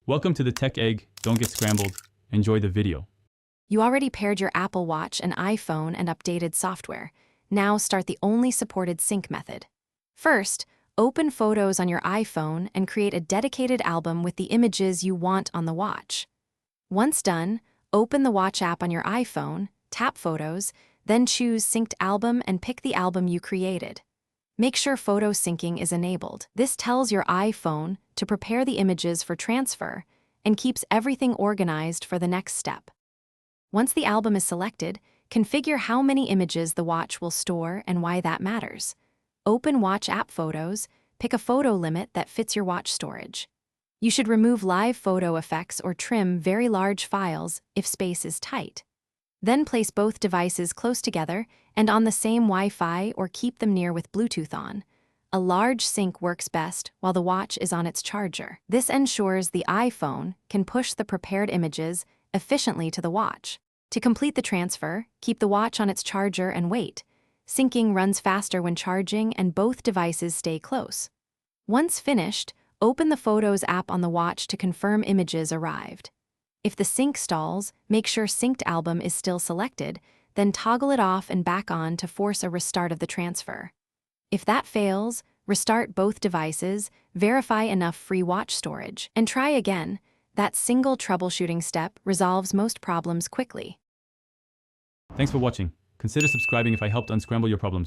Welcome to the Tech Egg. Don't get scrambled. Enjoy the video. You already paired your Apple Watch and iPhone and updated software. Now start the only supported sync method. First, open Photos on your iPhone and create a dedicated album with the images you want on the watch. Once done, open the Watch app on your iPhone, tap Photos, then choose Synced Album and pick the album you created. Make sure photo syncing is enabled. This tells your iPhone to prepare the images for transfer and keeps everything organized for the next step. Once the album is selected, configure how many images the watch will store and why that matters. Open Watch app Photos, pick a photo limit that fits your watch storage. You should remove live photo effects or trim very large files if space is tight. Then place both devices close together and on the same Wi-Fi or keep them near with Bluetooth on. A large sync works best while the watch is on its charger. This ensures the iPhone can push the prepared images efficiently to the watch. To complete the transfer, keep the watch on its charger and wait. Syncing runs faster when charging and both devices stay close. Once finished, open the Photos app on the watch to confirm images arrived. If the sync stalls, make sure Synced Album is still selected, then toggle it off and back on to force a restart of the transfer. If that fails, restart both devices, verify enough free watch storage, and try again. That single troubleshooting step resolves most problems quickly. Thanks for watching. Consider subscribing if I helped unscramble your problems.